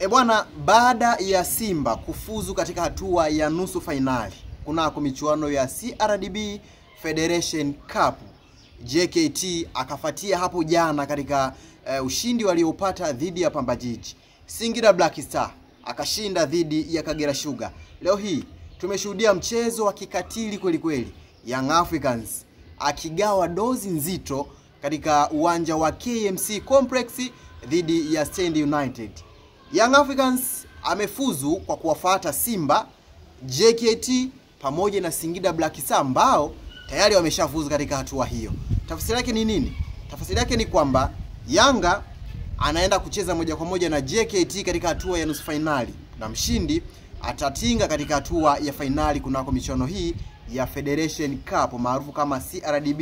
Bwana, baada ya Simba kufuzu katika hatua ya nusu fainali kunako michuano ya CRDB Federation Cup, JKT akafuatia hapo jana katika ushindi waliopata dhidi ya Pamba Jiji. Singida Black Star akashinda dhidi ya Kagera Sugar. Leo hii tumeshuhudia mchezo wa kikatili kweli kweli, Young Africans akigawa dozi nzito katika uwanja wa KMC Complex dhidi ya Stand United. Young Africans amefuzu kwa kuwafuata Simba, JKT pamoja na Singida Black Star ambao tayari wameshafuzu katika hatua hiyo. Tafsiri yake ni nini? Tafsiri yake ni kwamba Yanga anaenda kucheza moja kwa moja na JKT katika hatua ya nusu finali, na mshindi atatinga katika hatua ya finali kunako michuano hii ya Federation Cup maarufu kama CRDB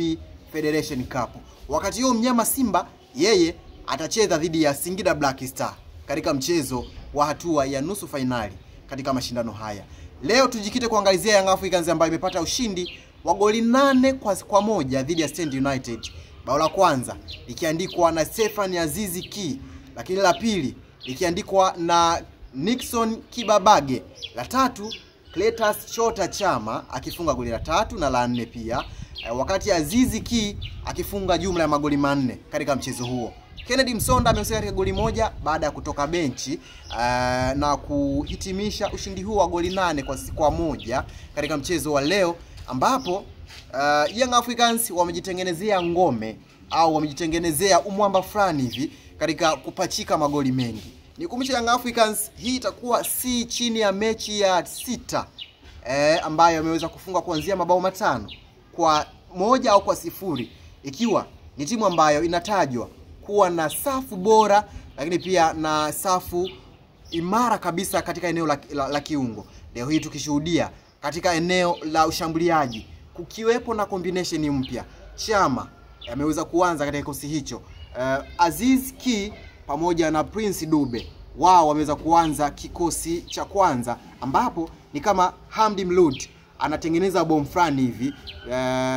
Federation Cup. Wakati huo mnyama Simba yeye atacheza dhidi ya Singida Black Star katika mchezo wa hatua ya nusu finali katika mashindano haya. Leo tujikite kuangalizia Young Africans ambayo imepata ushindi wa goli 8-1 dhidi ya Stand United. Bao la kwanza likiandikwa na Stefan Azizi Ki, lakini la pili likiandikwa na Nixon Kibabage, la tatu Cletus Chota Chama akifunga goli la 3 na la 4 pia, wakati Azizi Ki akifunga jumla ya magoli 4 katika mchezo huo. Kennedy Msonda amehusika katika goli moja baada ya kutoka benchi na kuhitimisha ushindi huu wa goli 8-1 katika mchezo wa leo, ambapo Young Africans wamejitengenezea ngome au wamejitengenezea umwamba fulani hivi katika kupachika magoli mengi. Nikumbusha Young Africans hii itakuwa si chini ya mechi ya 6 ambayo ameweza kufunga kuanzia mabao 5 kwa 1 au kwa 0, ikiwa ni timu ambayo inatajwa kuwa na safu bora lakini pia na safu imara kabisa katika eneo la kiungo. Leo hii tukishuhudia katika eneo la ushambuliaji kukiwepo na combination mpya. Chama ameweza kuanza katika kikosi hicho. Aziz Ki pamoja na Prince Dube wao wameweza kuanza kikosi cha kwanza, ambapo ni kama Hamdi Mlud anatengeneza bomu fulani hivi,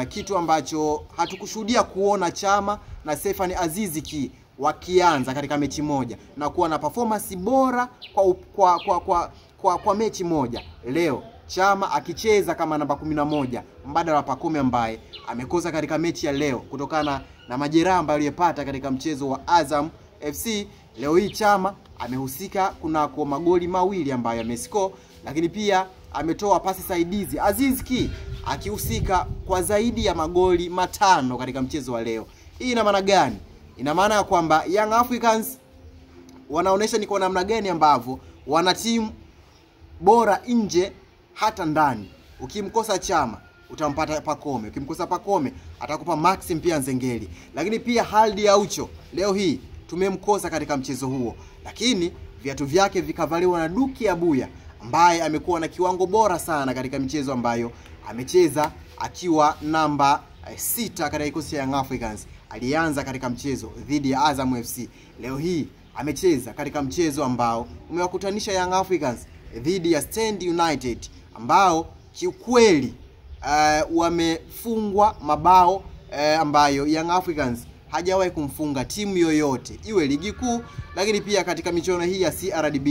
kitu ambacho hatukushuhudia kuona Chama na Stefan Azizi Ki wakianza katika mechi moja na kuwa na performance bora kwa mechi moja. Leo Chama akicheza kama namba 11 mbadala wa Pacome ambaye amekosa katika mechi ya leo kutokana na majeraha ambayo aliyepata katika mchezo wa Azam FC. Leo hii Chama amehusika kunako magoli 2 ambayo amescore, lakini pia ametoa pasi saidizi. Aziz Ki akihusika kwa zaidi ya magoli 5 katika mchezo wa leo. Hii ina maana gani? Ina maana ya kwamba Young Africans wanaonesha ni kwa namna gani ambavyo wana timu bora nje hata ndani. Ukimkosa Chama utampata Pacome, ukimkosa Pacome atakupa Maxim pia Nzengeli, lakini pia Haldi Aucho leo hii tumemkosa katika mchezo huo, lakini viatu vyake vikavaliwa na Duki Abuya ambaye amekuwa na kiwango bora sana katika michezo ambayo amecheza, akiwa namba 6 katika kikosi cha Young Africans. Alianza katika mchezo dhidi ya Azam FC. Leo hii amecheza katika mchezo ambao umewakutanisha Young Africans dhidi ya Stand United ambao kiukweli wamefungwa mabao ambayo Young Africans hajawahi kumfunga timu yoyote, iwe ligi kuu lakini pia katika michuano hii ya CRDB.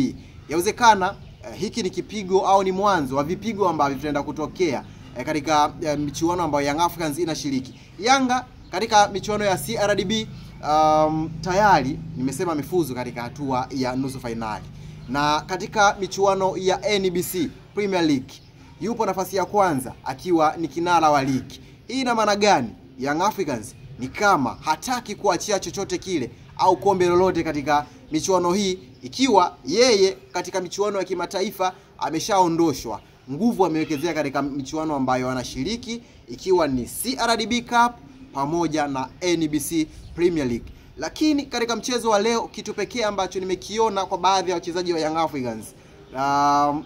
Yawezekana hiki ni kipigo au ni mwanzo wa vipigo ambavyo vitaenda kutokea katika michuano ambayo Young Africans inashiriki. Yanga katika michuano ya CRDB tayari nimesema amefuzu katika hatua ya nusu finali, na katika michuano ya NBC Premier League yupo nafasi ya kwanza akiwa ni kinara wa ligi. Hii ina maana gani? Young Africans ni kama hataki kuachia chochote kile au kombe lolote katika michuano hii, ikiwa yeye katika michuano ya kimataifa ameshaondoshwa. Nguvu amewekezea katika michuano ambayo anashiriki, ikiwa ni CRDB Cup pamoja na NBC Premier League. Lakini katika mchezo wa leo kitu pekee ambacho nimekiona kwa baadhi ya wachezaji wa Young Africans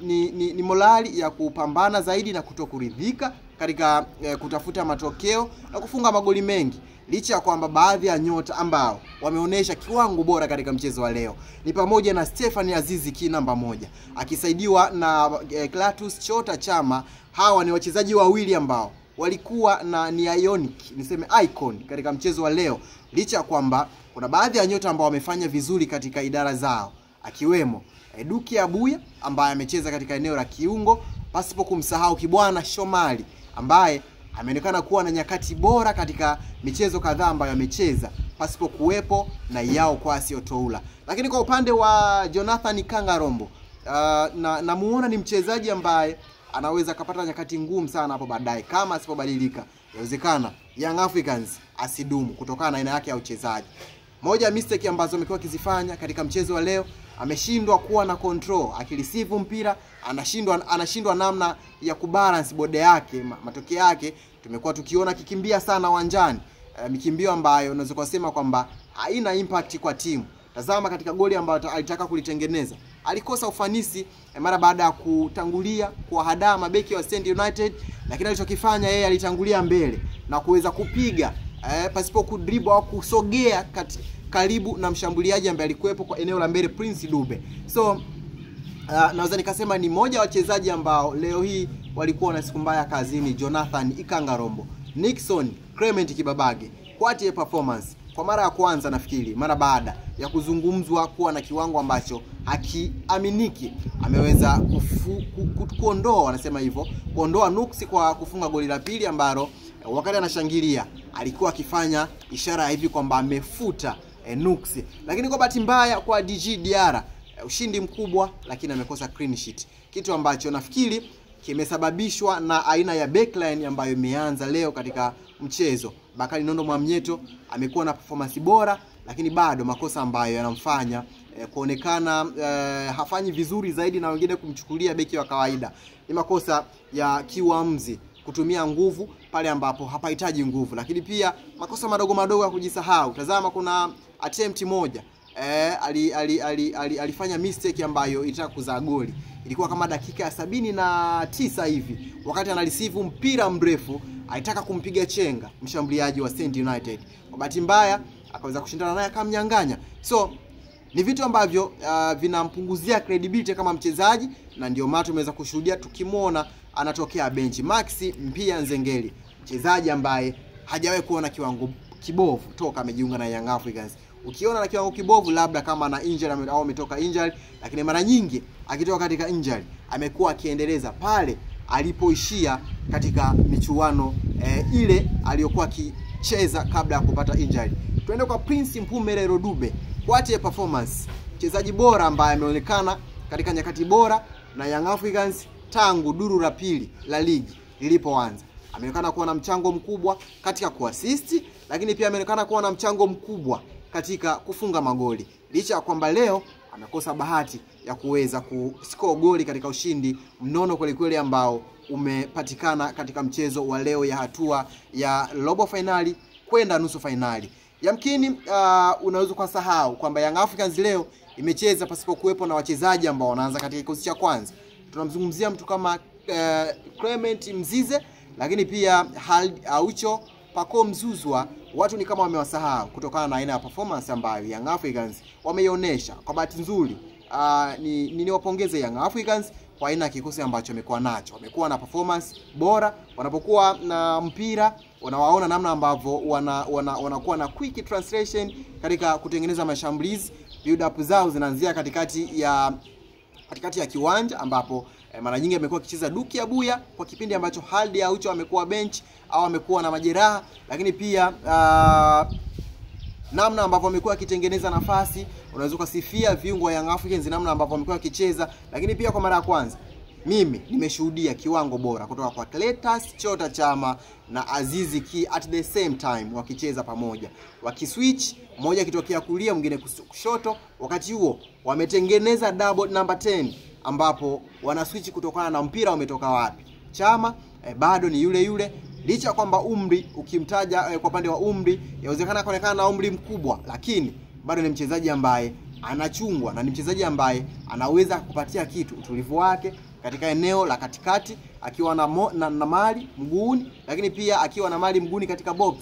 ni morali ya kupambana zaidi na kutokuridhika katika kutafuta matokeo na kufunga magoli mengi, licha ya kwamba baadhi ya nyota ambao wameonesha kiwango bora katika mchezo wa leo ni pamoja na Stefan Azizi Ki namba 1 akisaidiwa na Cletus Chota Chama. Hawa ni wachezaji wawili ambao walikuwa na ni ionic, niseme icon katika mchezo wa leo, licha ya kwamba kuna baadhi ya nyota ambao wamefanya vizuri katika idara zao akiwemo Duki Abuya ambaye amecheza katika eneo la kiungo, pasipo kumsahau Kibwana Shomari ambaye ameonekana kuwa na nyakati bora katika michezo kadhaa ambayo amecheza, pasipo kuwepo na Yao Kwasi Otoula. Lakini kwa upande wa Jonathan Kangarombo, namuona ni mchezaji ambaye anaweza kapata nyakati ngumu sana hapo baadaye kama asipobadilika. Inawezekana Young Africans asidumu kutokana na aina yake ya uchezaji. Moja ya mistake ambazo amekuwa akizifanya katika mchezo wa leo, ameshindwa kuwa na control. Akireceive mpira anashindwa namna ya kubalance body yake. Matokeo yake tumekuwa tukiona kikimbia sana uwanjani, mikimbio ambayo unaweza kusema kwamba haina impact kwa timu. Tazama katika goli ambayo alitaka kulitengeneza, alikosa ufanisi mara baada ya kutangulia kuwahadaa mabeki wa Stand United, lakini alichokifanya yeye alitangulia mbele na kuweza kupiga pasipo kudribble au kusogea karibu na mshambuliaji ambaye alikuwepo kwa eneo la mbele, Prince Dube. So naweza nikasema ni moja wa wachezaji ambao leo hii walikuwa na siku mbaya kazini. Jonathan Ikangarombo, Nixon Clement Kibabage, quality performance kwa mara ya kwanza nafikiri mara baada ya kuzungumzwa kuwa na kiwango ambacho hakiaminiki, ameweza kuondoa, wanasema hivyo, kuondoa nuksi kwa kufunga goli la pili ambalo wakati anashangilia alikuwa akifanya ishara ya hivi kwamba amefuta nuksi. Lakini kwa bahati mbaya kwa DG Diarra, ushindi mkubwa lakini amekosa clean sheet, kitu ambacho nafikiri kimesababishwa na aina ya backline ambayo imeanza leo katika mchezo. Bakari Nondo Mwamnyeto amekuwa na performance bora, lakini bado makosa ambayo yanamfanya kuonekana hafanyi vizuri zaidi na wengine kumchukulia beki wa kawaida. Ni makosa ya kiuamuzi, kutumia nguvu pale ambapo hapahitaji nguvu, lakini pia makosa madogo ya kujisahau. Tazama kuna attempt moja alifanya mistake ambayo ilitaka kuzaa goli. Ilikuwa kama dakika ya 79 hivi, wakati analisivu mpira mrefu, alitaka kumpiga chenga mshambuliaji wa Stand United. Kwa bahati mbaya akaweza kushindana naye akamnyang'anya. So ni vitu ambavyo vinampunguzia credibility kama mchezaji, na ndio maana tumeweza kushuhudia tukimwona anatokea benchi. Maxi Mpia Nzengeli, mchezaji ambaye hajawahi kuona kiwango kibovu toka amejiunga na Young Africans. Ukiona na kiwango kibovu labda kama na injury au ametoka injury, lakini mara nyingi akitoka katika injury amekuwa akiendeleza pale alipoishia katika michuano ile aliyokuwa akicheza kabla ya kupata injury. Tuende kwa Prince Mpumelelo Dube, quality performance, mchezaji bora ambaye ameonekana katika nyakati bora na Young Africans tangu duru la pili la ligi lilipoanza. Ameonekana kuwa na mchango mkubwa katika kuassist, lakini pia ameonekana kuwa na mchango mkubwa katika kufunga magoli. Licha ya kwamba leo amekosa bahati ya kuweza kuscore goli katika ushindi mnono kweli ambao umepatikana katika mchezo wa leo ya hatua ya robo finali kwenda nusu finali. Yamkini unaweza kusahau kwamba Young Africans leo imecheza pasipo kuwepo na wachezaji ambao wanaanza katika kikosi cha kwanza. Tunamzungumzia mtu kama Clement Mzize, lakini pia Aucho Pako Mzuzwa. Watu ni kama wamewasahau kutokana na aina ya performance ambayo Young Africans wameionyesha. Kwa bahati nzuri niwapongeze Young Africans kwa aina ya kikosi ambacho wamekuwa nacho. Wamekuwa na performance bora, wanapokuwa na mpira unawaona namna ambavyo wanakuwa na quick translation katika kutengeneza mashambulizi. Build up zao zinaanzia katikati ya kiwanja, ambapo mara nyingi amekuwa akicheza Duki Abuya kwa kipindi ambacho Haldi Aucho amekuwa bench au amekuwa na majeraha, lakini pia namna ambavyo amekuwa akitengeneza nafasi. Unaweza kusifia viungo wa Young Africans namna ambavyo amekuwa akicheza, lakini pia kwa mara ya kwanza mimi nimeshuhudia kiwango bora kutoka kwa Clatous Chota Chama na Azizi Ki at the same time wakicheza pamoja, wakiswitch, mmoja kitokea kulia mwingine kushoto. Wakati huo wametengeneza double number 10 ambapo wana switch kutokana na mpira umetoka wapi. Chama bado ni yule licha kwamba umri ukimtaja kwa pande wa umri yawezekana kuonekana na umri mkubwa, lakini bado ni mchezaji ambaye anachungwa na ni mchezaji ambaye anaweza kupatia kitu, utulivu wake katika eneo la katikati akiwa na mali mguuni, lakini pia akiwa na mali mguuni katika box.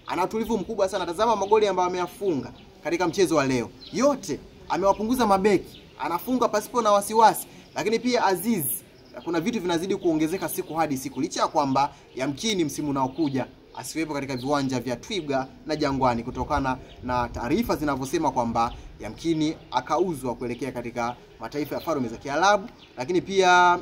Ana utulivu mkubwa sana. Tazama magoli ambayo ameyafunga katika mchezo wa leo, yote amewapunguza mabeki, anafunga pasipo na wasiwasi. Lakini pia Aziz, kuna vitu vinazidi kuongezeka siku hadi siku, licha ya kwamba yamkini msimu unaokuja asiwepo katika viwanja vya Twiga na Jangwani kutokana na taarifa zinavyosema kwamba yamkini akauzwa kuelekea katika mataifa ya Falme za Kiarabu. Lakini pia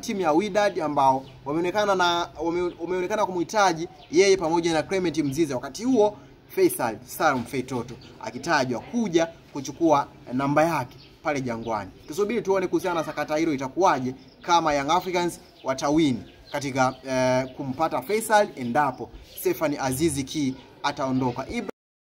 timu ya Wydad ambao wameonekana kumhitaji yeye pamoja na Clement Mzize, wakati huo Faisal Salum Feitoto akitajwa kuja kuchukua namba yake pale Jangwani. Tusubiri tuone kuhusiana na sakata hilo itakuwaje, kama Young Africans watawini katika kumpata Faisal endapo Stephane Aziz Ki ataondoka.